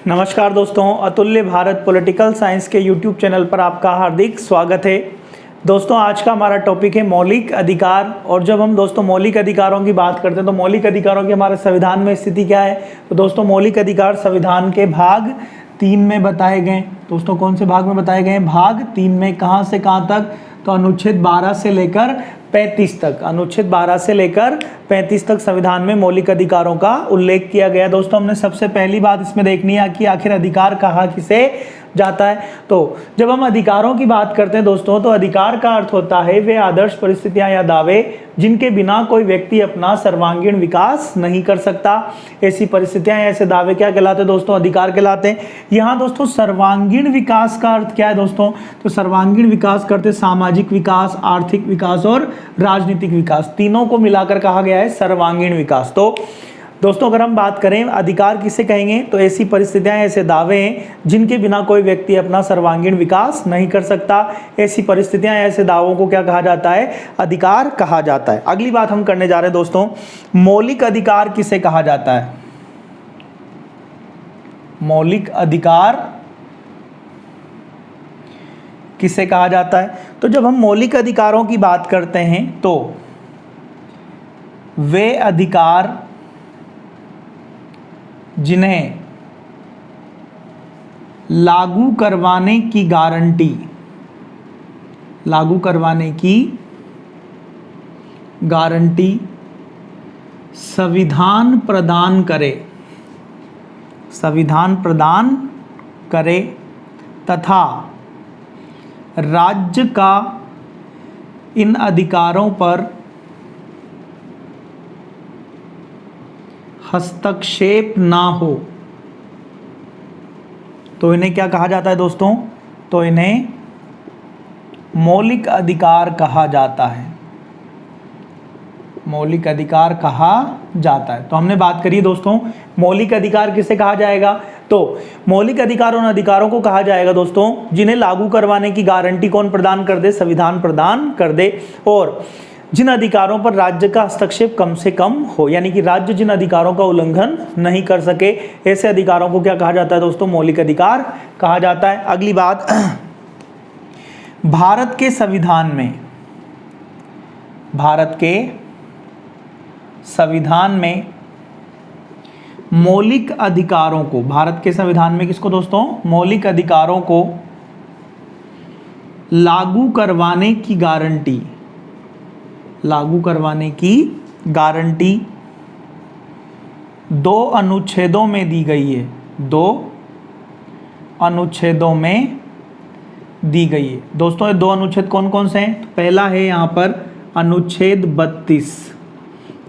नमस्कार दोस्तों, अतुल्य भारत पॉलिटिकल साइंस के YouTube चैनल पर आपका हार्दिक स्वागत है। दोस्तों, आज का हमारा टॉपिक है मौलिक अधिकार। और जब हम दोस्तों मौलिक अधिकारों की बात करते हैं तो मौलिक अधिकारों की हमारे संविधान में स्थिति क्या है। तो दोस्तों मौलिक अधिकार संविधान के भाग 3 में बताए गए। दोस्तों कौन से भाग में बताए गए हैं? भाग 3 में। कहाँ से कहाँ तक? तो अनुच्छेद 12 से लेकर 35 तक, अनुच्छेद 12 से लेकर 35 तक संविधान में मौलिक अधिकारों का उल्लेख किया गया। दोस्तों हमने सबसे पहली बात इसमें देखनी है कि आखिर अधिकार कहा किसे जाता है। तो जब हम अधिकारों की बात करते हैं दोस्तों, तो अधिकार का अर्थ होता है वे आदर्श परिस्थितियां या दावे जिनके बिना कोई व्यक्ति अपना सर्वांगीण विकास नहीं कर सकता। ऐसी परिस्थितियां, ऐसे दावे क्या कहलाते हैं दोस्तों? अधिकार कहलाते हैं। यहाँ दोस्तों सर्वांगीण विकास का अर्थ क्या है दोस्तों? तो सर्वांगीण विकास करते सामाजिक विकास, आर्थिक विकास और राजनीतिक विकास, तीनों को मिलाकर कहा गया है सर्वांगीण विकास। तो दोस्तों अगर हम बात करें अधिकार किसे कहेंगे, तो ऐसी परिस्थितियां, ऐसे दावे हैं जिनके बिना कोई व्यक्ति अपना सर्वांगीण विकास नहीं कर सकता। ऐसी परिस्थितियां, ऐसे दावों को क्या कहा जाता है? अधिकार कहा जाता है। अगली बात हम करने जा रहे हैं दोस्तों, मौलिक अधिकार किसे कहा जाता है? मौलिक अधिकार किसे कहा जाता है? तो जब हम मौलिक अधिकारों की बात करते हैं तो वे अधिकार जिन्हें लागू करवाने की गारंटी संविधान प्रदान करे तथा राज्य का इन अधिकारों पर हस्तक्षेप ना हो, तो इन्हें क्या कहा जाता है दोस्तों? तो इन्हें मौलिक अधिकार कहा जाता है। मौलिक अधिकार कहा जाता है। तो हमने बात करी दोस्तों मौलिक अधिकार किसे कहा जाएगा? तो मौलिक अधिकार उन अधिकारों को कहा जाएगा दोस्तों जिन्हें लागू करवाने की गारंटी कौन प्रदान कर दे? संविधान प्रदान कर दे। और जिन अधिकारों पर राज्य का हस्तक्षेप कम से कम हो, यानी कि राज्य जिन अधिकारों का उल्लंघन नहीं कर सके, ऐसे अधिकारों को क्या कहा जाता है दोस्तों? मौलिक अधिकार कहा जाता है। अगली बात, भारत के संविधान में मौलिक अधिकारों को, भारत के संविधान में किसको दोस्तों? मौलिक अधिकारों को लागू करवाने की गारंटी 2 अनुच्छेदों में दी गई है। 2 अनुच्छेदों में दी गई है। दोस्तों ये 2 अनुच्छेद कौन कौन से हैं? पहला है यहाँ पर अनुच्छेद 32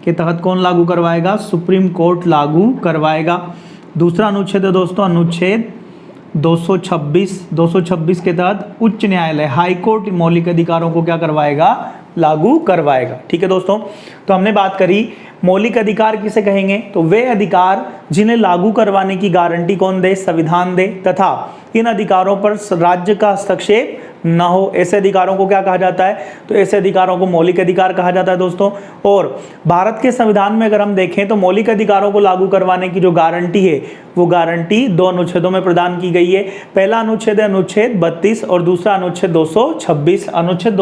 के तहत कौन लागू करवाएगा? सुप्रीम कोर्ट लागू करवाएगा। दूसरा अनुच्छेद है दोस्तों अनुच्छेद 226 के तहत उच्च न्यायालय, हाई कोर्ट मौलिक अधिकारों को क्या करवाएगा? लागू करवाएगा। ठीक है दोस्तों, तो हमने बात करी मौलिक अधिकार किसे कहेंगे? तो वे अधिकार जिन्हें लागू करवाने की गारंटी कौन दे? संविधान दे, तथा इन अधिकारों पर राज्य का हस्तक्षेप न हो, ऐसे अधिकारों को क्या कहा जाता है? तो ऐसे अधिकारों को मौलिक अधिकार कहा जाता है दोस्तों। और भारत के संविधान में अगर हम देखें तो मौलिक अधिकारों को लागू करवाने की जो गारंटी है वो गारंटी 2 अनुच्छेदों में प्रदान की गई है। पहला अनुच्छेद है अनुच्छेद 32 और दूसरा अनुच्छेद 226। अनुच्छेद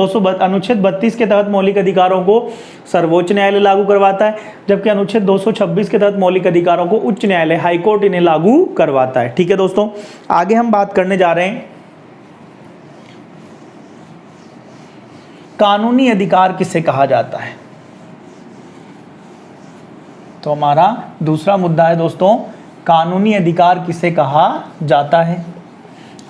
32 के तहत मौलिक अधिकारों को सर्वोच्च न्यायालय लागू करवाता है, जबकि अनुच्छेद 226 के तहत मौलिक अधिकारों को उच्च न्यायालय, हाईकोर्ट इन्हें लागू करवाता है। ठीक है दोस्तों, आगे हम बात करने जा रहे हैं कानूनी अधिकार किसे कहा जाता है। तो हमारा दूसरा मुद्दा है दोस्तों कानूनी अधिकार किसे कहा जाता है।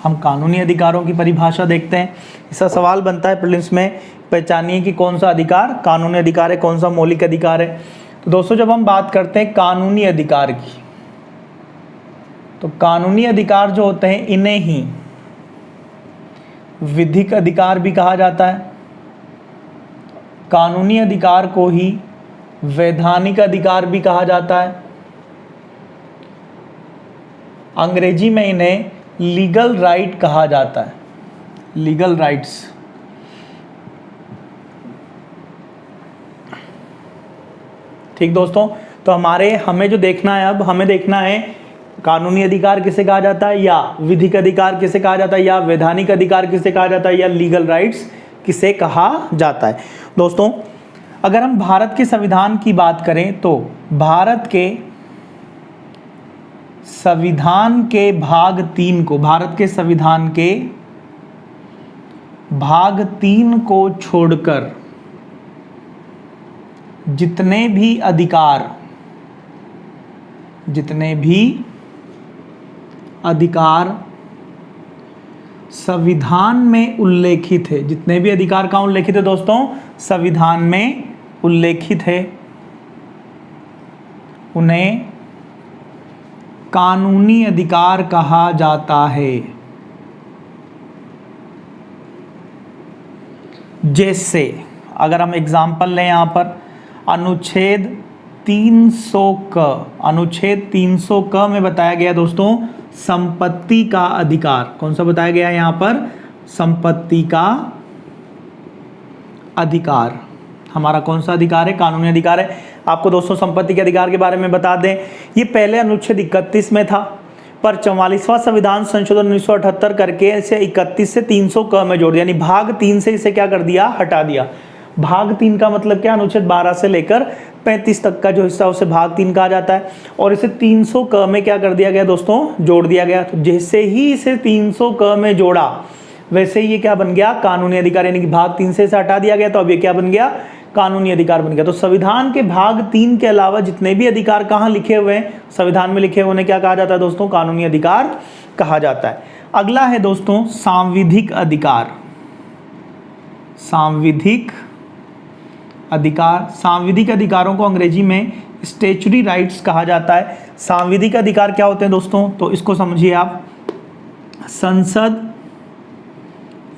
हम कानूनी अधिकारों की परिभाषा देखते हैं। इसका सवाल बनता है प्रीलिम्स में, पहचानिए कि कौन सा अधिकार कानूनी अधिकार है, कौन सा मौलिक अधिकार है। तो दोस्तों जब हम बात करते हैं कानूनी अधिकार की, तो कानूनी अधिकार जो होते हैं इन्हें ही विधिक अधिकार भी कहा जाता है। कानूनी अधिकार को ही वैधानिक अधिकार भी कहा जाता है। अंग्रेजी में इन्हें लीगल राइट कहा जाता है, लीगल राइट्स। ठीक दोस्तों, तो हमें जो देखना है, अब हमें देखना है कानूनी अधिकार किसे कहा जाता है, या विधिक अधिकार किसे कहा जाता है, या वैधानिक अधिकार किसे कहा जाता है, या लीगल राइट्स किसे कहा जाता है। दोस्तों अगर हम भारत के संविधान की बात करें तो भारत के संविधान के भाग 3 को, भारत के संविधान के भाग 3 को छोड़कर जितने भी अधिकार संविधान में उल्लेखित है, जितने भी अधिकार कहाँ उल्लेखित है दोस्तों, संविधान में उल्लेखित है, उन्हें कानूनी अधिकार कहा जाता है। जैसे अगर हम एग्जाम्पल लें यहाँ पर अनुच्छेद 300 क में बताया गया दोस्तों संपत्ति का अधिकार। कौन सा बताया गया है यहाँ पर, संपत्ति का अधिकार। हमारा कौन सा अधिकार है, कानूनी अधिकार है। आपको दोस्तों संपत्ति के अधिकार के बारे में बता दें, ये पहले अनुच्छेद 31 में था, पर 44वां संविधान संशोधन 1978 करके इसे 31 से 300 क में जोड़ दिया, यानी भाग 3 से इसे क्या कर दिया, हटा दिया। भाग 3 का मतलब क्या, अनुच्छेद 12 से लेकर 35 तक का जो हिस्सा उसे भाग 3 कहा जाता है, और इसे 300 क में क्या कर दिया गया दोस्तों, जोड़ दिया गया। तो जैसे ही इसे 300 क में जोड़ा वैसे ही ये क्या बन गया, कानूनी अधिकार, यानी कि भाग 3 से इसे हटा दिया गया, तो अब ये क्या बन गया, कानूनी अधिकार बन गया। तो संविधान के भाग 3 के अलावा जितने भी अधिकार कहाँ लिखे हुए हैं, संविधान में लिखे हुए, उन्हें क्या कहा जाता है दोस्तों, कानूनी अधिकार कहा जाता है। अगला है दोस्तों सांविधिक अधिकार। सांविधिक अधिकार, सांविधिक अधिकारों को अंग्रेजी में स्टैच्यूटरी राइट्स कहा जाता है। सांविधिक अधिकार क्या होते हैं दोस्तों, तो इसको समझिए आप, संसद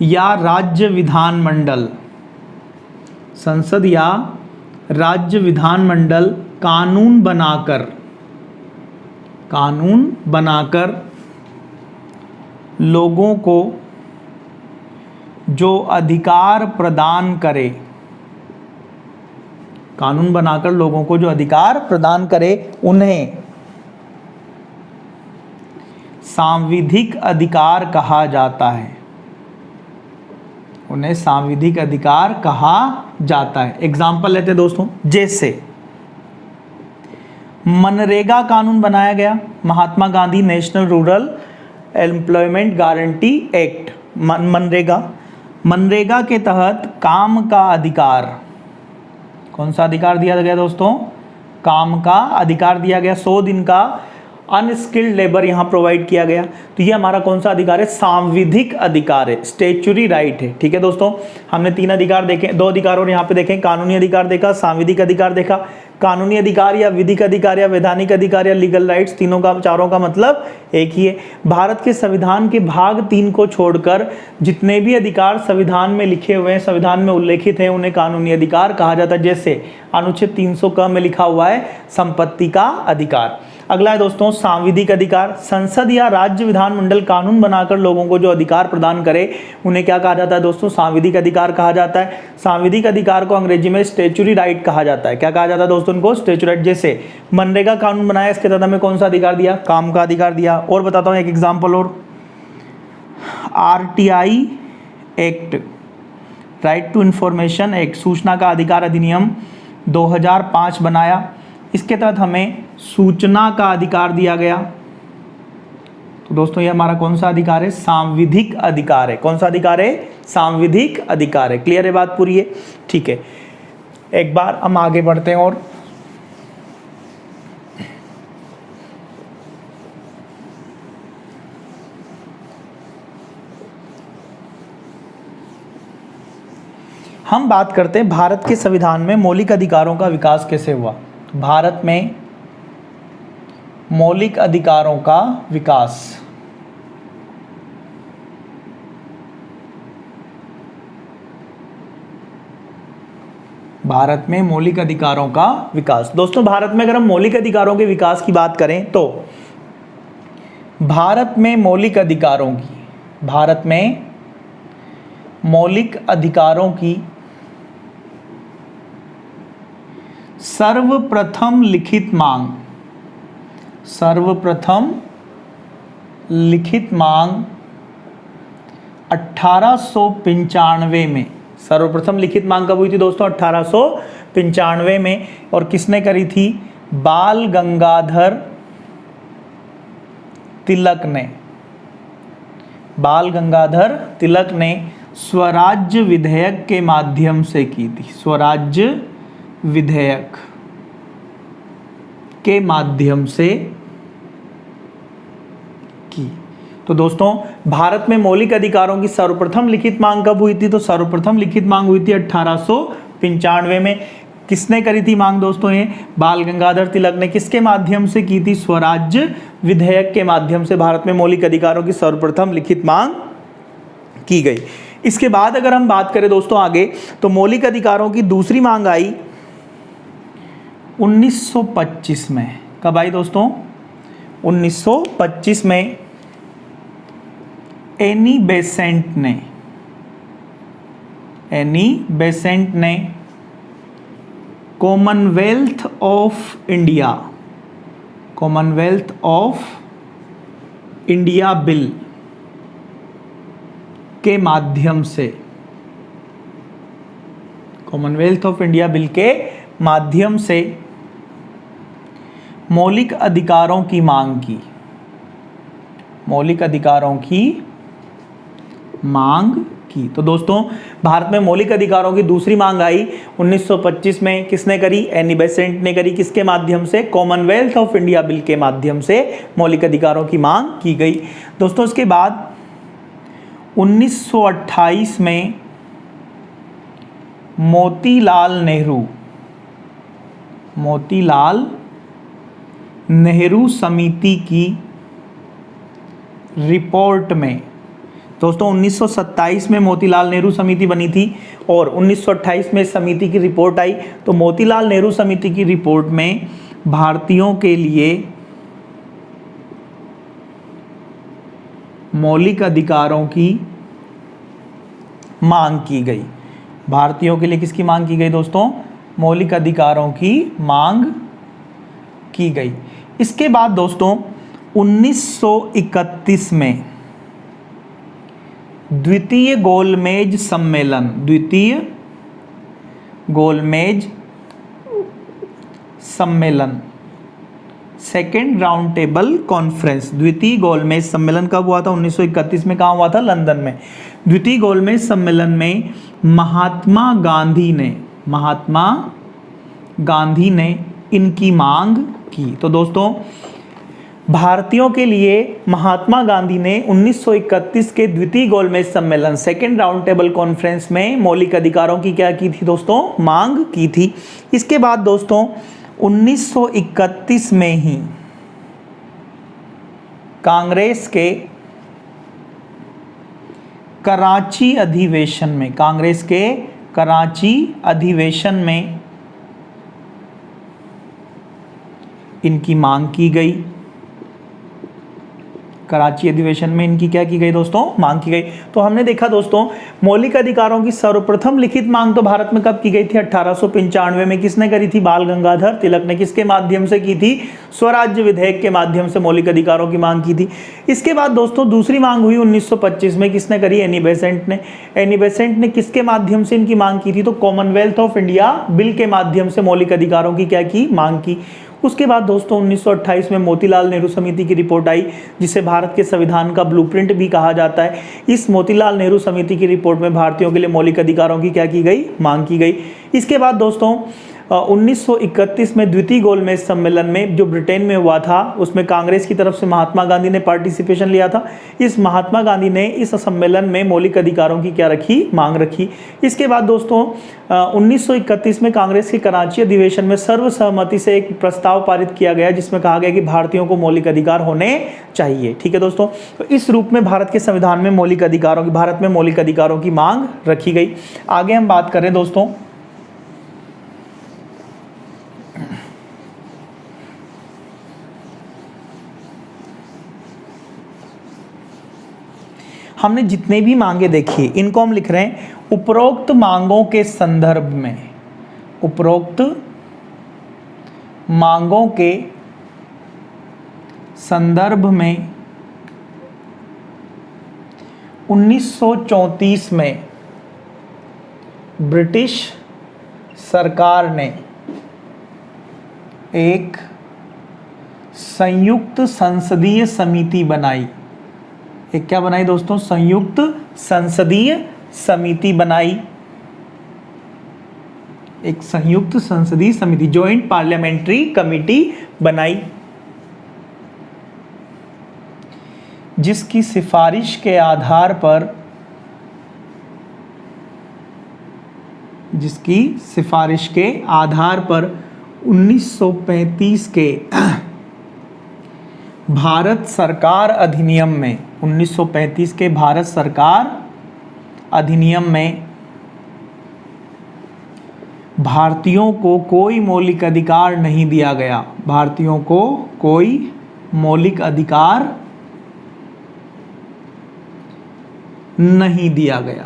या राज्य विधानमंडल, संसद या राज्य विधानमंडल कानून बनाकर लोगों को जो अधिकार प्रदान करे, कानून बनाकर लोगों को जो अधिकार प्रदान करे उन्हें सांविधिक अधिकार कहा जाता है, उन्हें सांविधिक अधिकार कहा जाता है। एग्जाम्पल लेते हैं दोस्तों, जैसे मनरेगा कानून बनाया गया, Mahatma Gandhi national rural employment guarantee act, MNREGA के तहत काम का अधिकार, कौन सा अधिकार दिया गया दोस्तों, काम का अधिकार दिया गया, 100 दिन का अनस्किल्ड लेबर यहाँ प्रोवाइड किया गया। तो ये हमारा कौन सा अधिकार है, सांविधिक अधिकार है, स्टैच्यूटरी राइट है। ठीक है दोस्तों, हमने 3 अधिकार देखे, 2 अधिकार और यहाँ पे देखें, कानूनी अधिकार देखा, सांविधिक अधिकार देखा। कानूनी अधिकार या विधिक अधिकार या वैधानिक अधिकार या लीगल राइट्स, तीनों का, चारों का मतलब एक ही है। भारत के संविधान के भाग 3 को छोड़कर जितने भी अधिकार संविधान में लिखे हुए हैं, संविधान में उल्लेखित हैं, उन्हें कानूनी अधिकार कहा जाता है। जैसे अनुच्छेद 300 क में लिखा हुआ है संपत्ति का अधिकार। अगला है दोस्तों सांविधिक अधिकार, संसद या राज्य विधानमंडल कानून बनाकर लोगों को जो अधिकार प्रदान करे उन्हें क्या कहा जाता है दोस्तों, सांविधिक अधिकार कहा जाता है। सांविधिक अधिकार को अंग्रेजी में स्टैच्यूटरी राइट कहा जाता है। क्या कहा जाता है दोस्तों उनको, स्टैच्यूटरी राइट। जैसे मनरेगा कानून बनाया, इसके तहत हमें कौन सा अधिकार दिया, काम का अधिकार दिया। और बताता हूँ एक एग्जाम्पल और, RTI act, right to information act, सूचना का अधिकार अधिनियम 2005 बनाया, इसके तहत हमें सूचना का अधिकार दिया गया। तो दोस्तों ये हमारा कौन सा अधिकार है, सांविधिक अधिकार है। कौन सा अधिकार है, सांविधिक अधिकार है। क्लियर है बात पूरी है, ठीक है। एक बार हम आगे बढ़ते हैं और हम बात करते हैं भारत के संविधान में मौलिक अधिकारों का विकास कैसे हुआ। भारत में मौलिक अधिकारों का विकास, भारत में मौलिक अधिकारों का विकास। दोस्तों भारत में अगर हम मौलिक अधिकारों के विकास की बात करें तो भारत में मौलिक अधिकारों की, भारत में मौलिक अधिकारों की सर्वप्रथम लिखित मांग, सर्वप्रथम लिखित मांग 1895 में, सर्वप्रथम लिखित मांग कब हुई थी दोस्तों? 1895 में। और किसने करी थी? बाल गंगाधर तिलक ने। बाल गंगाधर तिलक ने स्वराज्य विधेयक के माध्यम से की थी। स्वराज्य विधेयक के माध्यम से की। तो दोस्तों भारत में मौलिक अधिकारों की सर्वप्रथम लिखित मांग कब हुई थी? तो सर्वप्रथम लिखित मांग हुई थी 1895 में। किसने करी थी मांग दोस्तों? ये बाल गंगाधर तिलक ने। किसके माध्यम से की थी? स्वराज्य विधेयक के माध्यम से भारत में मौलिक अधिकारों की सर्वप्रथम लिखित मांग की गई। इसके बाद अगर हम बात करें दोस्तों आगे, तो मौलिक अधिकारों की दूसरी मांग आई 1925 में। कब आई दोस्तों? 1925 में एनी बेसेंट ने कॉमनवेल्थ ऑफ इंडिया बिल के माध्यम से, कॉमनवेल्थ ऑफ इंडिया बिल के माध्यम से मौलिक अधिकारों की मांग की। मौलिक अधिकारों की मांग की। तो दोस्तों भारत में मौलिक अधिकारों की दूसरी मांग आई 1925 में। किसने करी? एनी बेसेंट ने करी। किसके माध्यम से? कॉमनवेल्थ ऑफ इंडिया बिल के माध्यम से मौलिक अधिकारों की मांग की गई। दोस्तों इसके बाद 1928 में मोतीलाल नेहरू समिति की रिपोर्ट में, दोस्तों 1927 में मोतीलाल नेहरू समिति बनी थी और 1928 में समिति की रिपोर्ट आई। तो मोतीलाल नेहरू समिति की रिपोर्ट में भारतीयों के लिए मौलिक अधिकारों की मांग की गई। भारतीयों के लिए किसकी मांग की गई दोस्तों? मौलिक अधिकारों की मांग की गई। इसके बाद दोस्तों 1931 में द्वितीय गोलमेज सम्मेलन सेकेंड राउंड टेबल कॉन्फ्रेंस। द्वितीय गोलमेज सम्मेलन कब हुआ था? 1931 में। कहाँ हुआ था? लंदन में। द्वितीय गोलमेज सम्मेलन में महात्मा गांधी ने इनकी मांग की। तो दोस्तों भारतीयों के लिए महात्मा गांधी ने 1931 के द्वितीय गोलमेज सम्मेलन सेकेंड राउंड टेबल कॉन्फ्रेंस में मौलिक अधिकारों की क्या की थी दोस्तों? मांग की थी। इसके बाद दोस्तों 1931 में ही कांग्रेस के कराची अधिवेशन में इनकी मांग की गई। कराची अधिवेशन में इनकी क्या की गई दोस्तों? मांग की गई। तो हमने देखा दोस्तों मौलिक अधिकारों की सर्वप्रथम लिखित मांग तो भारत में कब की गई थी? 1895 में। किसने करी थी? बाल गंगाधर तिलक ने। किसके माध्यम से की थी? स्वराज्य विधेयक के माध्यम से मौलिक अधिकारों की मांग की थी। इसके बाद दोस्तों दूसरी मांग हुई 1925 में। किसने करी? एनी बेसेंट ने। एनी बेसेंट ने किसके माध्यम से इनकी मांग की थी? तो कॉमनवेल्थ ऑफ इंडिया बिल के माध्यम से मौलिक अधिकारों की क्या की? मांग की। उसके बाद दोस्तों 1928 में मोतीलाल नेहरू समिति की रिपोर्ट आई, जिसे भारत के संविधान का ब्लूप्रिंट भी कहा जाता है। इस मोतीलाल नेहरू समिति की रिपोर्ट में भारतीयों के लिए मौलिक अधिकारों की क्या की गई? मांग की गई। इसके बाद दोस्तों 1931 में द्वितीय गोलमेज सम्मेलन में जो ब्रिटेन में हुआ था, उसमें कांग्रेस की तरफ से महात्मा गांधी ने पार्टिसिपेशन लिया था। इस महात्मा गांधी ने इस सम्मेलन में मौलिक अधिकारों की क्या रखी? मांग रखी। इसके बाद दोस्तों 1931 में कांग्रेस के कराची अधिवेशन में सर्वसहमति से एक प्रस्ताव पारित किया गया, जिसमें कहा गया कि भारतीयों को मौलिक अधिकार होने चाहिए। ठीक है दोस्तों, तो इस रूप में भारत के संविधान में भारत में मौलिक अधिकारों की मांग रखी गई। आगे हम बात करें दोस्तों हमने जितने भी मांगे देखी इनको हम लिख रहे हैं उपरोक्त मांगों के संदर्भ में 1934 में ब्रिटिश सरकार ने एक संयुक्त संसदीय समिति बनाई। एक क्या बनाई दोस्तों? संयुक्त संसदीय समिति बनाई। एक संयुक्त संसदीय समिति, जॉइंट पार्लियामेंट्री कमिटी बनाई, जिसकी सिफारिश के आधार पर 1935 के भारत सरकार अधिनियम में 1935 के भारत सरकार अधिनियम में भारतीयों को कोई मौलिक अधिकार नहीं दिया गया। भारतीयों को कोई मौलिक अधिकार नहीं दिया गया।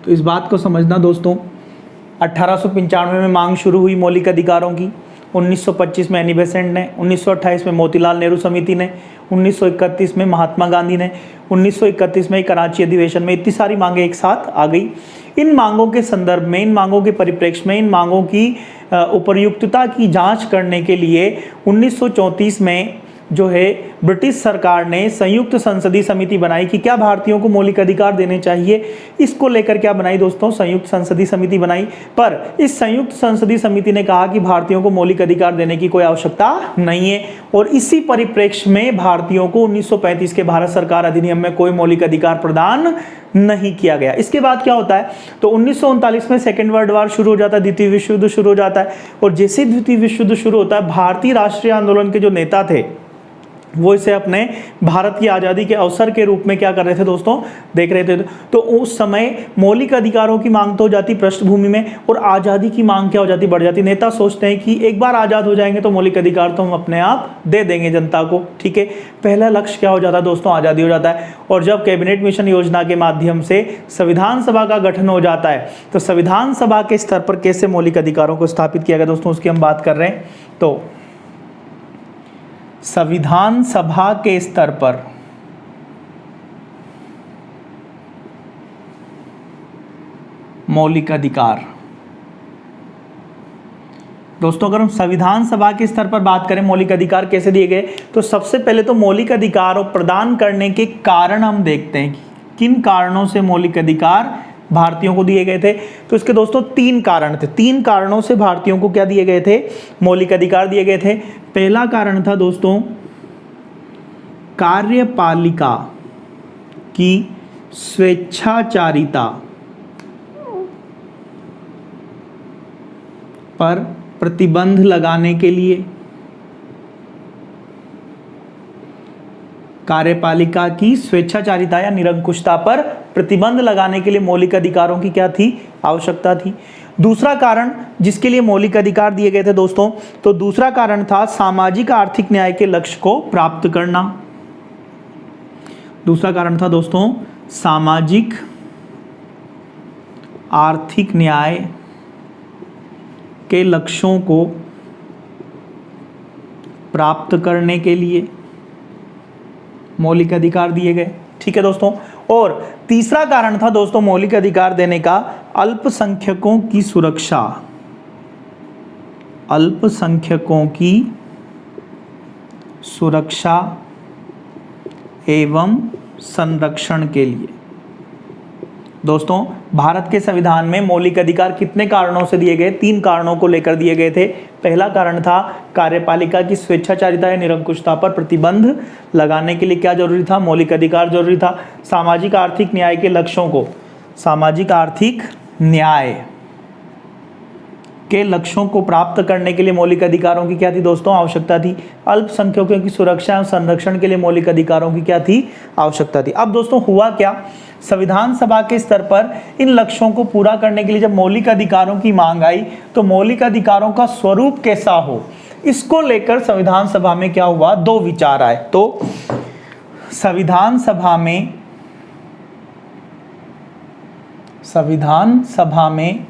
तो इस बात को समझना दोस्तों, 1895 में मांग शुरू हुई मौलिक अधिकारों की, 1925 में एनी बेसेंट ने, 1928 में मोतीलाल नेहरू समिति ने, 1931 में महात्मा गांधी ने, 1931 में कराची अधिवेशन में, इतनी सारी मांगें एक साथ आ गई। इन मांगों के संदर्भ में, इन मांगों के परिप्रेक्ष्य में, इन मांगों की उपयुक्तता की जांच करने के लिए 1934 में जो है ब्रिटिश सरकार ने संयुक्त संसदीय समिति बनाई कि क्या भारतीयों को मौलिक अधिकार देने चाहिए। इसको लेकर क्या बनाई दोस्तों? संयुक्त संसदीय समिति बनाई। पर इस संयुक्त संसदीय समिति ने कहा कि भारतीयों को मौलिक अधिकार देने की कोई आवश्यकता नहीं है, और इसी परिप्रेक्ष्य में भारतीयों को 1935 के भारत सरकार अधिनियम में कोई मौलिक अधिकार प्रदान नहीं किया गया। इसके बाद क्या होता है? तो 1939 में सेकेंड वर्ल्ड वॉर शुरू हो जाता है, द्वितीय विश्व युद्ध शुरू हो जाता है, और जैसे द्वितीय विश्व युद्ध शुरू होता है, भारतीय राष्ट्रीय आंदोलन के जो नेता थे वो इसे अपने भारत की आज़ादी के अवसर के रूप में क्या कर रहे थे दोस्तों? देख रहे थे। तो उस समय मौलिक अधिकारों की मांग तो हो जाती पृष्ठभूमि में, और आज़ादी की मांग क्या हो जाती? बढ़ जाती। नेता सोचते हैं कि एक बार आज़ाद हो जाएंगे तो मौलिक अधिकार तो हम अपने आप दे देंगे जनता को, ठीक है। पहला लक्ष्य क्या हो जाता है दोस्तों? आज़ादी हो जाता है। और जब कैबिनेट मिशन योजना के माध्यम से संविधान सभा का गठन हो जाता है, तो संविधान सभा के स्तर पर कैसे मौलिक अधिकारों को स्थापित किया गया दोस्तों, उसकी हम बात कर रहे हैं। तो संविधान सभा के स्तर पर मौलिक अधिकार, दोस्तों अगर हम संविधान सभा के स्तर पर बात करें मौलिक अधिकार कैसे दिए गए, तो सबसे पहले तो मौलिक अधिकारों प्रदान करने के कारण हम देखते हैं कि किन कारणों से मौलिक अधिकार भारतीयों को दिए गए थे। तो इसके दोस्तों 3 कारण थे। 3 कारणों से भारतीयों को क्या दिए गए थे? मौलिक अधिकार दिए गए थे। पहला कारण था दोस्तों कार्यपालिका की स्वेच्छाचारिता पर प्रतिबंध लगाने के लिए। कार्यपालिका की स्वेच्छाचारिता या निरंकुशता पर प्रतिबंध लगाने के लिए मौलिक अधिकारों की क्या थी? आवश्यकता थी। दूसरा कारण जिसके लिए मौलिक अधिकार दिए गए थे दोस्तों, तो दूसरा कारण था सामाजिक आर्थिक न्याय के लक्ष्य को प्राप्त करना। दूसरा कारण था दोस्तों सामाजिक आर्थिक न्याय के लक्ष्यों को प्राप्त करने के लिए मौलिक अधिकार दिए गए, ठीक है दोस्तों। और तीसरा कारण था दोस्तों मौलिक अधिकार देने का अल्पसंख्यकों की सुरक्षा, अल्पसंख्यकों की सुरक्षा एवं संरक्षण के लिए। दोस्तों भारत के संविधान में मौलिक अधिकार कितने कारणों से दिए गए? 3 कारणों को लेकर दिए गए थे। पहला कारण था कार्यपालिका की स्वेच्छाचारिता या निरंकुशता पर प्रतिबंध लगाने के लिए क्या जरूरी था? मौलिक अधिकार जरूरी था। सामाजिक आर्थिक न्याय के लक्ष्यों को, सामाजिक आर्थिक न्याय के लक्ष्यों को प्राप्त करने के लिए मौलिक अधिकारों की क्या थी दोस्तों? आवश्यकता थी। अल्पसंख्यकों की सुरक्षा और संरक्षण के लिए मौलिक अधिकारों की क्या थी? आवश्यकता थी। अब दोस्तों हुआ क्या, संविधान सभा के स्तर पर इन लक्ष्यों को पूरा करने के लिए जब मौलिक अधिकारों की मांग आई, तो मौलिक अधिकारों का स्वरूप कैसा हो, इसको लेकर संविधान सभा में क्या हुआ? 2 विचार आए। तो संविधान सभा में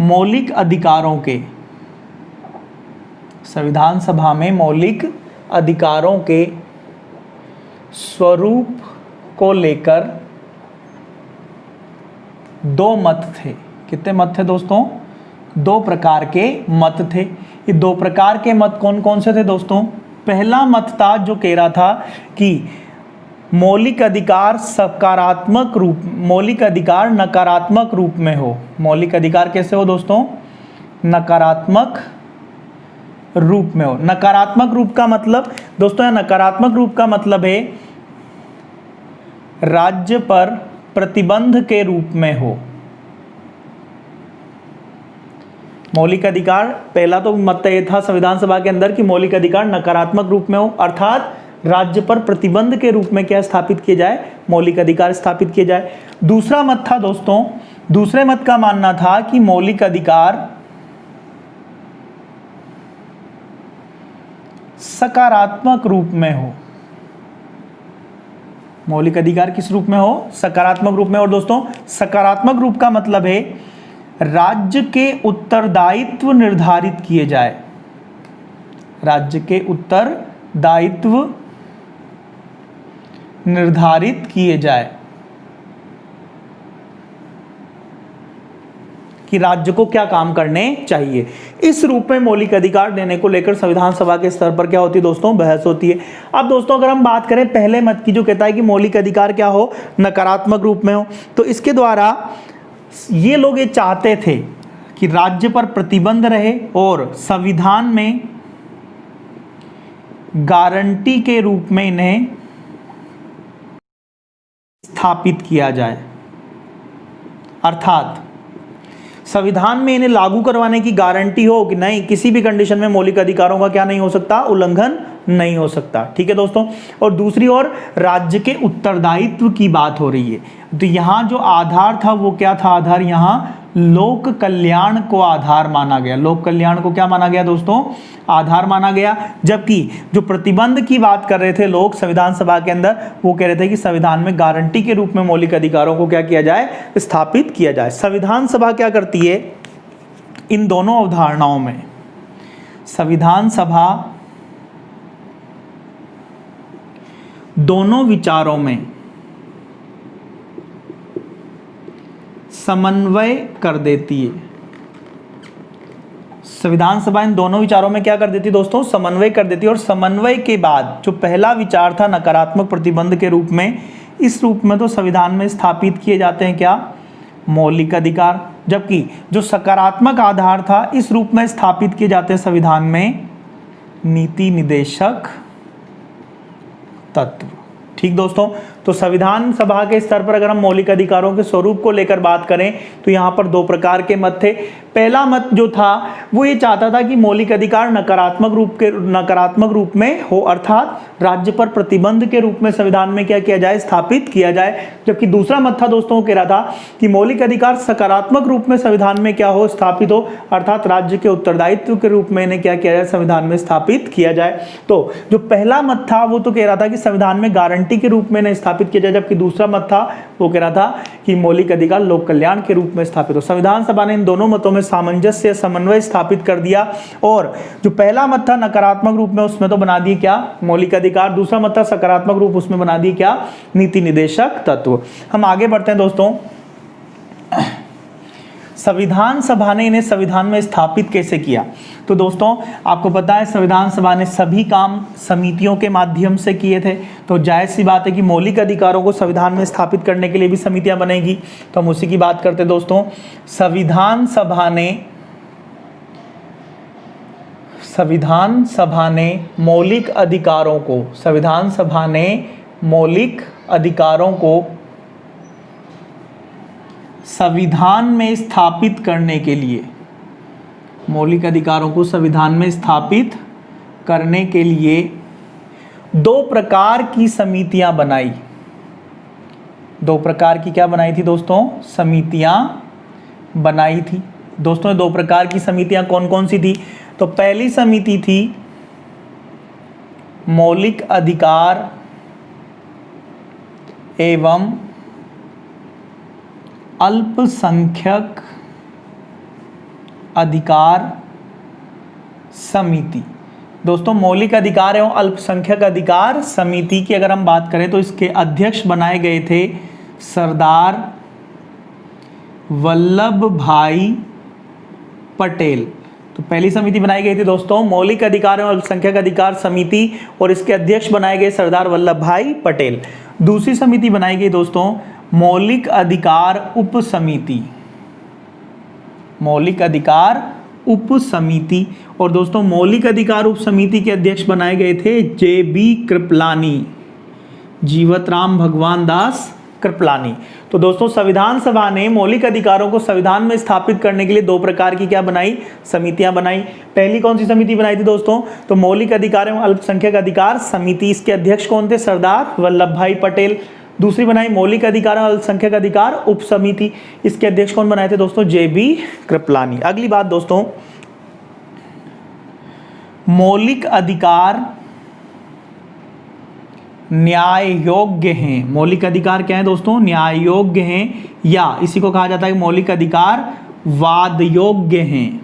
मौलिक अधिकारों के, संविधान सभा में मौलिक अधिकारों के स्वरूप को लेकर दो मत थे। कितने मत थे दोस्तों? दो प्रकार के मत थे। ये दो प्रकार के मत कौन कौन से थे दोस्तों? पहला मत था जो कह रहा था कि मौलिक अधिकार सकारात्मक रूप, मौलिक अधिकार नकारात्मक रूप में हो। मौलिक अधिकार कैसे हो दोस्तों? नकारात्मक रूप में हो। नकारात्मक रूप का मतलब दोस्तों, नकारात्मक रूप का मतलब है राज्य पर प्रतिबंध के रूप में हो। मौलिक अधिकार, पहला तो मत ये था संविधान सभा के अंदर कि मौलिक अधिकार नकारात्मक रूप में हो, अर्थात राज्य पर प्रतिबंध के रूप में क्या स्थापित किया जाए? मौलिक अधिकार स्थापित किए जाए। दूसरा मत था दोस्तों, दूसरे मत का मानना था कि मौलिक अधिकार सकारात्मक रूप में हो। मौलिक अधिकार किस रूप में हो? सकारात्मक रूप में। और दोस्तों सकारात्मक रूप का मतलब है राज्य के उत्तरदायित्व निर्धारित किए जाए। राज्य के उत्तरदायित्व निर्धारित किए जाए कि राज्य को क्या काम करने चाहिए। इस रूप में मौलिक अधिकार देने को लेकर संविधान सभा के स्तर पर क्या होती है दोस्तों? बहस होती है। अब दोस्तों अगर हम बात करें पहले मत की, जो कहता है कि मौलिक अधिकार क्या हो? नकारात्मक रूप में हो, तो इसके द्वारा ये लोग ये चाहते थे कि राज्य पर प्रतिबंध रहे और संविधान में गारंटी के रूप में इन्हें स्थापित किया जाए। अर्थात संविधान में इन्हें लागू करवाने की गारंटी हो कि नहीं, किसी भी कंडीशन में मौलिक अधिकारों का क्या नहीं हो सकता? उल्लंघन नहीं हो सकता। ठीक है दोस्तों। और दूसरी ओर राज्य के उत्तरदायित्व की बात हो रही है, तो यहां जो आधार था वो क्या था? आधार यहां लोक कल्याण को आधार माना गया। लोक कल्याण को क्या माना गया दोस्तों? आधार माना गया। जबकि जो प्रतिबंध की बात कर रहे थे लोग संविधान सभा के अंदर, वो कह रहे थे कि संविधान में गारंटी के रूप में मौलिक अधिकारों को क्या किया जाए? स्थापित किया जाए। संविधान सभा क्या करती है इन दोनों अवधारणाओं में? संविधान सभा दोनों विचारों में समन्वय कर देती है। संविधान सभा इन दोनों विचारों में क्या कर देती है दोस्तों? समन्वय कर देती है। और समन्वय के बाद जो पहला विचार था नकारात्मक प्रतिबंध के रूप में, इस रूप में तो संविधान में स्थापित किए जाते हैं क्या? मौलिक अधिकार। जबकि जो सकारात्मक आधार था इस रूप में स्थापित किए जाते हैं संविधान में नीति निदेशक तत्व। ठीक दोस्तों। तो संविधान सभा के स्तर पर अगर हम मौलिक अधिकारों के स्वरूप को लेकर बात करें तो यहाँ पर दो प्रकार के मत थे। पहला मत जो था वो ये चाहता था कि मौलिक अधिकार नकारात्मक रूप में हो, अर्थात राज्य पर प्रतिबंध के रूप में संविधान में क्या किया जाए? स्थापित किया जाए। जबकि दूसरा मत था दोस्तों, कह रहा था कि मौलिक अधिकार सकारात्मक रूप में संविधान में क्या हो? स्थापित हो, अर्थात राज्य के उत्तरदायित्व के रूप में इन्हें क्या किया जाए? संविधान में स्थापित किया जाए। तो जो पहला मत था वो तो कह रहा था कि संविधान में गारंटी के रूप में इन्हें स्थापित किया जाए, जबकि दूसरा मत था वो कह रहा था कि मौलिक अधिकार लोक कल्याण के रूप में स्थापित हो। संविधान सभा ने इन दोनों मतों में सामंजस्य समन्वय स्थापित कर दिया। और जो पहला मत था नकारात्मक रूप में, उसमें तो बना दिए क्या? मौलिक अधिकार। दूसरा मत था सकारात्मक रूप, उसमें बना दिए क्या? नीति निदेशक तत्व। हम आगे बढ़ते हैं दोस्तों। संविधान सभा ने इन्हें संविधान में स्थापित कैसे किया? तो दोस्तों आपको पता है संविधान सभा ने सभी काम समितियों के माध्यम से किए थे। तो जायज़ सी बात है कि मौलिक अधिकारों को संविधान में स्थापित करने के लिए भी समितियां बनेगी। तो हम उसी की बात करते हैं दोस्तों। संविधान सभा ने मौलिक अधिकारों को, संविधान सभा ने मौलिक अधिकारों को संविधान में स्थापित करने के लिए, मौलिक अधिकारों को संविधान में स्थापित करने के लिए दो प्रकार की समितियां बनाई। दो प्रकार की क्या बनाई थी दोस्तों? समितियां बनाई थी। दोस्तों दो प्रकार की समितियां कौन कौन सी थी? तो पहली समिति थी मौलिक अधिकार एवं अल्पसंख्यक अधिकार समिति। दोस्तों मौलिक अधिकार एवं अल्पसंख्यक अधिकार समिति की अगर हम बात करें तो इसके अध्यक्ष बनाए गए थे सरदार वल्लभ भाई पटेल। तो पहली समिति बनाई गई थी दोस्तों मौलिक अधिकार एवं अल्पसंख्यक अधिकार समिति, और इसके अध्यक्ष बनाए गए सरदार वल्लभ भाई पटेल। दूसरी समिति बनाई गई दोस्तों मौलिक अधिकार उप समिति, मौलिक अधिकार उप समिति। और दोस्तों मौलिक अधिकार उप समिति के अध्यक्ष बनाए गए थे जे.बी. कृपलानी, जीवतराम भगवान दास कृपलानी। तो दोस्तों संविधान सभा ने मौलिक अधिकारों को संविधान में स्थापित करने के लिए दो प्रकार की क्या बनाई, समितियां बनाई। पहली कौन सी समिति बनाई थी दोस्तों, तो मौलिक अधिकार एवं अल्पसंख्यक अधिकार समिति, इसके अध्यक्ष कौन थे, सरदार वल्लभ भाई पटेल। दूसरी बनाई मौलिक अधिकार एवं अल्पसंख्यक अधिकार उप समिति, इसके अध्यक्ष कौन बनाए थे दोस्तों, जे.बी. कृपलानी। अगली बात दोस्तों, मौलिक अधिकार न्याय योग्य हैं। मौलिक अधिकार क्या है दोस्तों, न्याय योग्य हैं, या इसी को कहा जाता है मौलिक अधिकार वाद योग्य हैं।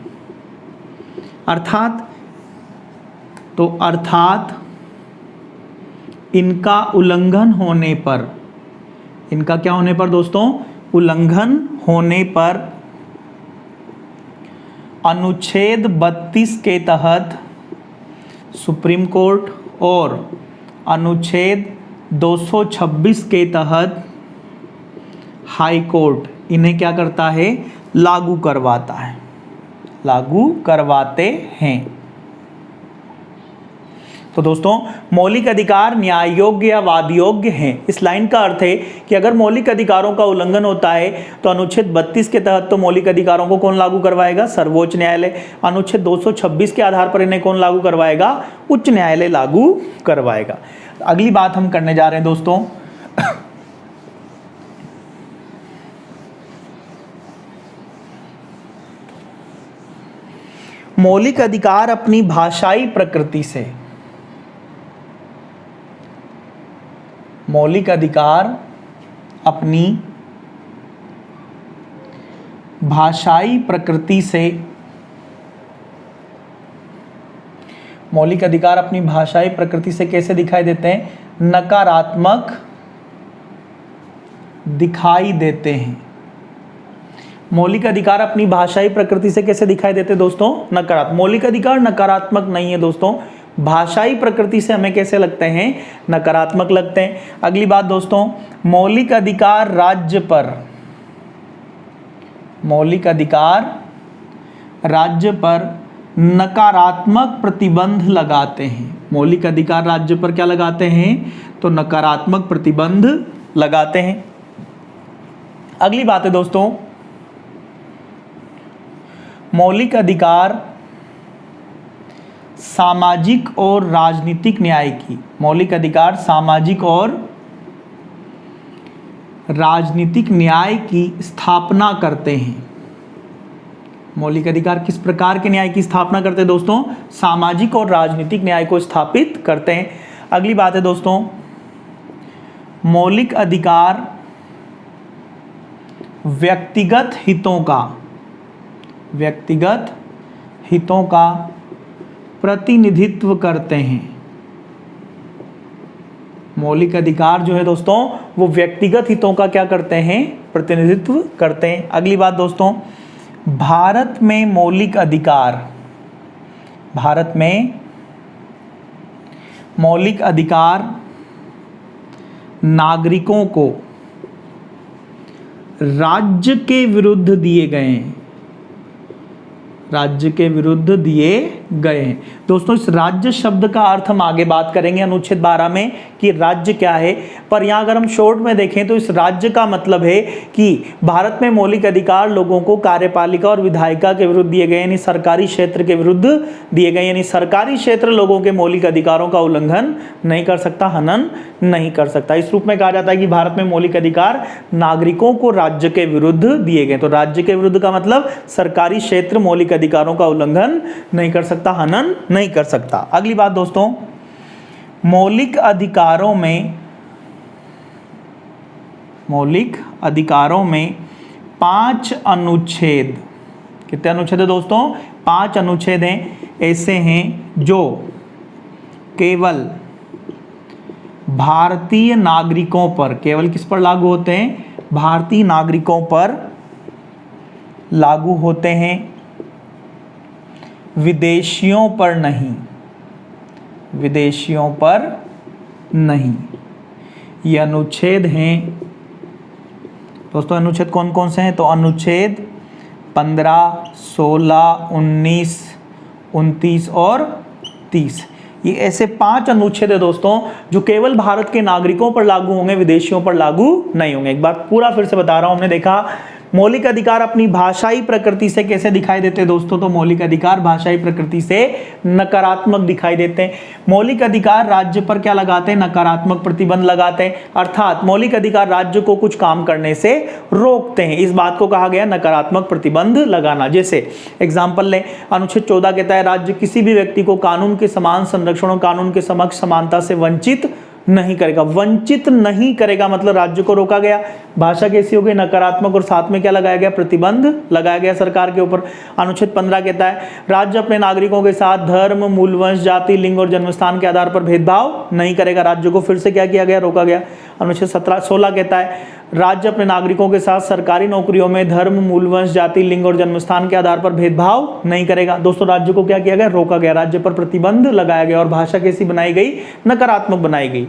अर्थात इनका उल्लंघन होने पर, इनका क्या होने पर दोस्तों, उल्लंघन होने पर अनुच्छेद 32 के तहत सुप्रीम कोर्ट और अनुच्छेद 226 के तहत हाई कोर्ट इन्हें क्या करता है, लागू करवाता है, लागू करवाते हैं। तो दोस्तों मौलिक अधिकार न्याय योग्य या वाद योग्य हैं। इस लाइन का अर्थ है कि अगर मौलिक अधिकारों का उल्लंघन होता है तो अनुच्छेद 32 के तहत तो मौलिक अधिकारों को कौन लागू करवाएगा, सर्वोच्च न्यायालय। अनुच्छेद 226 के आधार पर इन्हें कौन लागू करवाएगा, उच्च न्यायालय लागू करवाएगा। अगली बात हम करने जा रहे हैं दोस्तों, मौलिक अधिकार अपनी भाषाई प्रकृति से, मौलिक अधिकार अपनी भाषाई प्रकृति से, मौलिक अधिकार अपनी भाषाई प्रकृति से कैसे दिखाई देते हैं, नकारात्मक दिखाई देते हैं। मौलिक अधिकार अपनी भाषाई प्रकृति से कैसे दिखाई देते हैं दोस्तों, नकारात्मक। मौलिक अधिकार नकारात्मक नहीं है दोस्तों, भाषाई प्रकृति से हमें कैसे लगते हैं, नकारात्मक लगते हैं। अगली बात दोस्तों, मौलिक अधिकार राज्य पर, मौलिक अधिकार राज्य पर नकारात्मक प्रतिबंध लगाते हैं। मौलिक अधिकार राज्य पर क्या लगाते हैं, तो नकारात्मक प्रतिबंध लगाते हैं। अगली बात है दोस्तों, मौलिक अधिकार सामाजिक और राजनीतिक न्याय की, मौलिक अधिकार सामाजिक और राजनीतिक न्याय की स्थापना करते हैं। मौलिक अधिकार किस प्रकार के न्याय की स्थापना करते हैं दोस्तों, सामाजिक और राजनीतिक न्याय को स्थापित करते हैं। अगली बात है दोस्तों, मौलिक अधिकार व्यक्तिगत हितों का प्रतिनिधित्व करते हैं। मौलिक अधिकार जो है दोस्तों वो व्यक्तिगत हितों का क्या करते हैं, प्रतिनिधित्व करते हैं। अगली बात दोस्तों, भारत में मौलिक अधिकार नागरिकों को राज्य के विरुद्ध दिए गए हैं, राज्य के विरुद्ध दिए गए हैं। दोस्तों इस राज्य शब्द का अर्थ हम आगे बात करेंगे अनुच्छेद 12 में कि राज्य क्या है, पर यहाँ अगर हम शॉर्ट में देखें तो इस राज्य का मतलब है कि भारत में मौलिक अधिकार लोगों को कार्यपालिका और विधायिका के विरुद्ध दिए गए, यानी सरकारी क्षेत्र के विरुद्ध दिए गए, यानी सरकारी क्षेत्र लोगों के मौलिक अधिकारों का उल्लंघन नहीं कर सकता, हनन नहीं कर सकता। इस रूप में कहा जाता है कि भारत में मौलिक अधिकार नागरिकों को राज्य के विरुद्ध दिए गए। तो राज्य के विरुद्ध का मतलब सरकारी क्षेत्र मौलिक अधिकारों का उल्लंघन नहीं कर सकता, हनन नहीं कर सकता। अगली बात दोस्तों, मौलिक अधिकारों में 5 अनुच्छेद, कितने अनुच्छेद है दोस्तों, 5 अनुच्छेद हैं, ऐसे हैं जो केवल भारतीय नागरिकों पर, केवल किस पर लागू होते हैं, भारतीय नागरिकों पर लागू होते हैं, विदेशियों पर नहीं, विदेशियों पर नहीं। ये अनुच्छेद हैं दोस्तों। अनुच्छेद कौन कौन से हैं? तो अनुच्छेद 15, 16, 19, 29 और 30। ये ऐसे 5 अनुच्छेद है दोस्तों जो केवल भारत के नागरिकों पर लागू होंगे, विदेशियों पर लागू नहीं होंगे। एक बार पूरा फिर से बता रहा हूं। हमने देखा मौलिक अधिकार अपनी भाषाई प्रकृति से कैसे दिखाई देते हैं दोस्तों? तो मौलिक अधिकार भाषाई प्रकृति से नकारात्मक दिखाई देते हैं। मौलिक अधिकार राज्य पर क्या लगाते हैं? नकारात्मक प्रतिबंध लगाते हैं, अर्थात मौलिक अधिकार राज्य को कुछ काम करने से रोकते हैं। इस बात को कहा गया नकारात्मक प्रतिबंध लगाना। जैसे एग्जाम्पल लें, अनुच्छेद 14 कहता है राज्य किसी भी व्यक्ति को कानून के समान संरक्षण और कानून के समक्ष समानता से वंचित नहीं करेगा। वंचित नहीं करेगा मतलब राज्य को रोका गया। भाषा कैसी हो गई? नकारात्मक, और साथ में क्या लगाया गया? प्रतिबंध लगाया गया सरकार के ऊपर। अनुच्छेद 15 कहता है राज्य अपने नागरिकों के साथ धर्म, मूलवंश, जाति, लिंग और जन्मस्थान के आधार पर भेदभाव नहीं करेगा। राज्य को फिर से क्या किया गया? रोका गया। अनुच्छेद 16 कहता है राज्य अपने नागरिकों के साथ सरकारी नौकरियों में धर्म, मूलवंश, जाति, लिंग और जन्मस्थान के आधार पर भेदभाव नहीं करेगा। दोस्तों राज्य को क्या किया गया? रोका गया। राज्य पर प्रतिबंध लगाया गया और भाषा कैसी बनाई गई? नकारात्मक बनाई गई।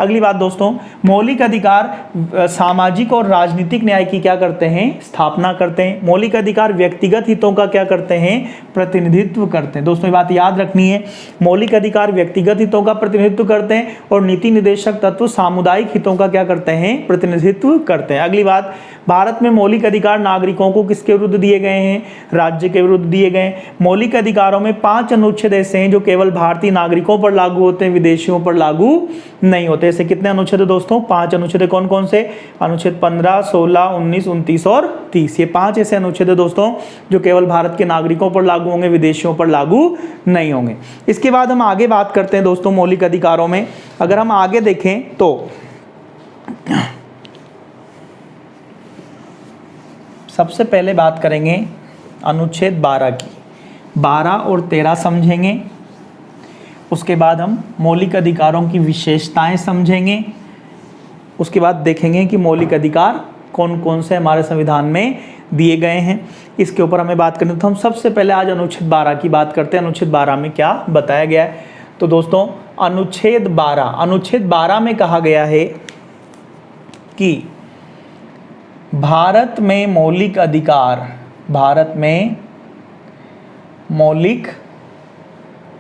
अगली बात दोस्तों, मौलिक अधिकार सामाजिक और राजनीतिक न्याय की क्या करते हैं? स्थापना करते हैं। मौलिक अधिकार व्यक्तिगत हितों का क्या करते हैं? प्रतिनिधित्व करते हैं। दोस्तों ये बात याद रखनी है, मौलिक अधिकार व्यक्तिगत हितों का प्रतिनिधित्व करते हैं और नीति निर्देशक तत्व सामुदायिक हितों का क्या करते हैं? प्रतिनिधित्व करते हैं। अगली बात, भारत में मौलिक अधिकार नागरिकों को किसके विरुद्ध दिए गए हैं? राज्य के विरुद्ध दिए गए हैं। मौलिक अधिकारों में 5 अनुच्छेद ऐसे हैं जो केवल भारतीय नागरिकों पर लागू होते हैं, विदेशियों पर लागू नहीं होते। ऐसे कितने अनुच्छेद है दोस्तों? 5 अनुच्छेद। कौन कौन से? अनुच्छेद 15, 16, 19, 29 और 30। ये 5 ऐसे अनुच्छेद है दोस्तों जो केवल भारत के नागरिकों पर लागू होंगे, विदेशियों पर लागू नहीं होंगे। इसके बाद हम आगे बात करते हैं दोस्तों मौलिक अधिकारों में। अगर हम आगे देखें तो सबसे पहले बात करेंगे अनुच्छेद 12 की। 12 और 13 समझेंगे। उसके बाद हम मौलिक अधिकारों की विशेषताएं समझेंगे। उसके बाद देखेंगे कि मौलिक अधिकार कौन कौन से हमारे संविधान में दिए गए हैं। इसके ऊपर हमें बात करनी, तो हम सबसे पहले आज अनुच्छेद 12 की बात करते हैं। अनुच्छेद 12 में क्या बताया गया है? तो दोस्तों अनुच्छेद 12 में कहा गया है कि भारत में मौलिक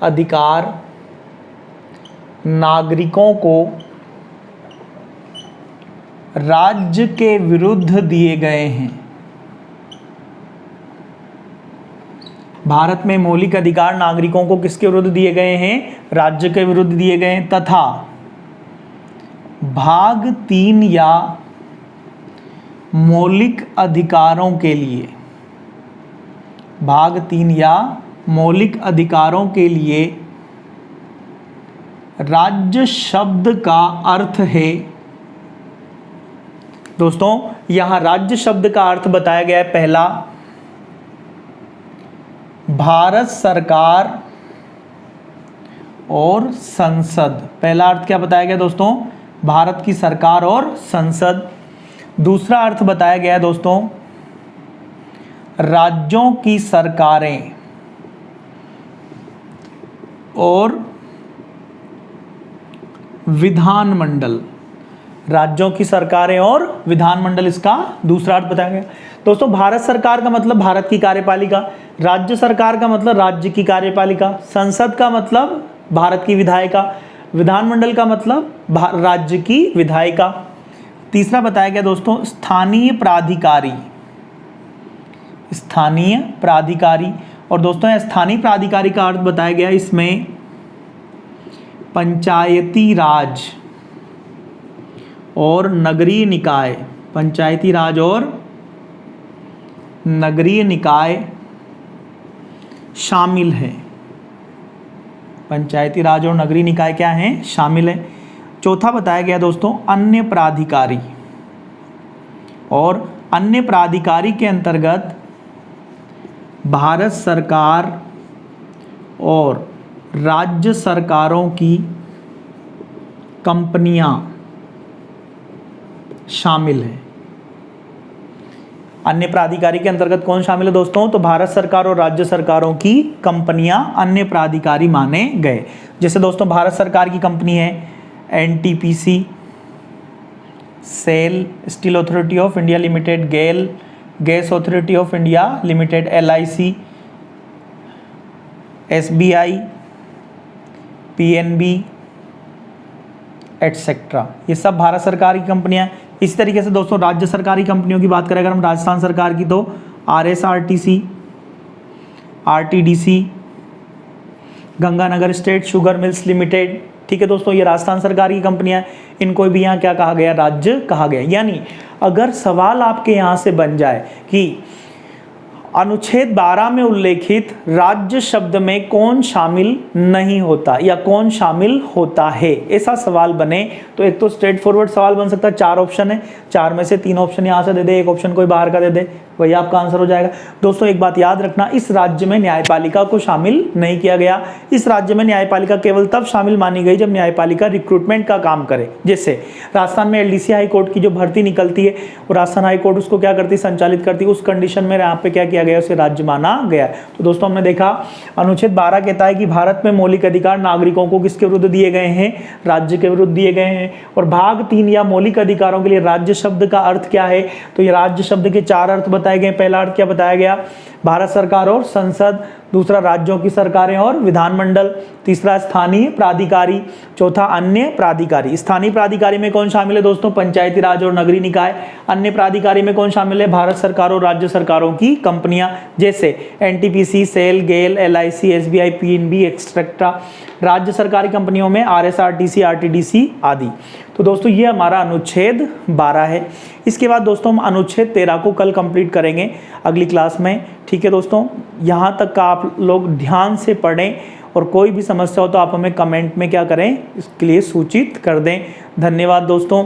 अधिकार नागरिकों को राज्य के विरुद्ध दिए गए हैं। भारत में मौलिक अधिकार नागरिकों को किसके विरुद्ध दिए गए हैं? राज्य के विरुद्ध दिए गए हैं, तथा भाग 3 या मौलिक अधिकारों के लिए, भाग 3 या मौलिक अधिकारों के लिए राज्य शब्द का अर्थ है। दोस्तों यहां राज्य शब्द का अर्थ बताया गया है। पहला, भारत सरकार और संसद। पहला अर्थ क्या बताया गया दोस्तों? भारत की सरकार और संसद। दूसरा अर्थ बताया गया है दोस्तों, राज्यों की सरकारें और विधानमंडल। राज्यों की सरकारें और विधानमंडल, इसका दूसरा अर्थ बताया गया। दोस्तों भारत सरकार का मतलब भारत की कार्यपालिका, राज्य सरकार का मतलब राज्य की कार्यपालिका, संसद का मतलब भारत की विधायिका, विधानमंडल का मतलब राज्य की विधायिका। तीसरा बताया गया दोस्तों स्थानीय प्राधिकारी, स्थानीय प्राधिकारी। और दोस्तों स्थानीय प्राधिकारी का अर्थ बताया गया इसमें पंचायती राज और नगरीय निकाय, पंचायती राज और नगरीय निकाय शामिल है। पंचायती राज और नगरीय निकाय क्या हैं? शामिल है। चौथा बताया गया दोस्तों अन्य प्राधिकारी, और अन्य प्राधिकारी के अंतर्गत भारत सरकार और राज्य सरकारों की कंपनियां शामिल है। अन्य प्राधिकारी के अंतर्गत कौन शामिल है दोस्तों? तो भारत सरकार और राज्य सरकारों की कंपनियां अन्य प्राधिकारी माने गए। जैसे दोस्तों भारत सरकार की कंपनी है NTPC, SAIL, steel authority of India limited, GAIL, gas authority of India limited, LIC, SBI, PNB etcetera, ये सब भारत सरकार की कंपनियां हैं। इसी तरीके से दोस्तों राज्य सरकारी कंपनियों की बात करें अगर हम राजस्थान सरकार की, तो RSRTC, RTDC, Ganganagar state sugar mills limited. ठीक है दोस्तों, ये राजस्थान सरकार की कंपनियां, इनको भी यहाँ क्या कहा गया? राज्य कहा गया। यानी अगर सवाल आपके यहाँ से बन जाए कि अनुच्छेद 12 में उल्लेखित राज्य शब्द में कौन शामिल नहीं होता या कौन शामिल होता है, ऐसा सवाल बने तो एक तो स्ट्रेट फॉरवर्ड सवाल बन सकता है, 4 ऑप्शन है, 4 में से 3 ऑप्शन यहाँ से दे दे, 1 ऑप्शन कोई बाहर का दे दे, वही आपका आंसर हो जाएगा। दोस्तों एक बात याद रखना, इस राज्य में न्यायपालिका को शामिल नहीं किया गया। इस राज्य में न्यायपालिका केवल तब शामिल मानी गई जब न्यायपालिका रिक्रूटमेंट का काम करे। जैसे राजस्थान में एलडीसी हाई कोर्ट की जो भर्ती निकलती है और राजस्थान हाई कोर्ट उसको क्या करती, संचालित करती, उस कंडीशन में यहाँ पे क्या किया गया, उसे राज्य माना गया। तो दोस्तों हमने देखा अनुच्छेद 12 कहता है कि भारत में मौलिक अधिकार नागरिकों को किसके विरुद्ध दिए गए हैं? राज्य के विरुद्ध दिए गए हैं। और भाग 3 या मौलिक अधिकारों के लिए राज्य शब्द का अर्थ क्या है? तो ये राज्य शब्द के 4 अर्थ बताए गए। पहला अर्थ क्या बताया गया? भारत सरकार और संसद, दूसरा राज्यों की सरकारें और विधानमंडल, तीसरा स्थानीय प्राधिकारी, चौथा अन्य प्राधिकारी। स्थानीय प्राधिकारी में कौन शामिल है दोस्तों? पंचायती राज और नगरीय निकाय। अन्य प्राधिकारी में कौन शामिल है? भारत सरकार और राज्य सरकारों की कंपनियां, जैसे एनटीपीसी, सेल, गेल, एलआईसी, एसबीआई, पीएनबी एक्सेट्रा। राज्य सरकारी कंपनियों में आरएसआरटीसी, आरटीडीसी आदि। तो दोस्तों ये हमारा अनुच्छेद 12 है। इसके बाद दोस्तों हम अनुच्छेद 13 को कल कंप्लीट करेंगे अगली क्लास में। ठीक है दोस्तों, यहाँ तक का आप लोग ध्यान से पढ़ें और कोई भी समस्या हो तो आप हमें कमेंट में क्या करें, इसके लिए सूचित कर दें। धन्यवाद दोस्तों।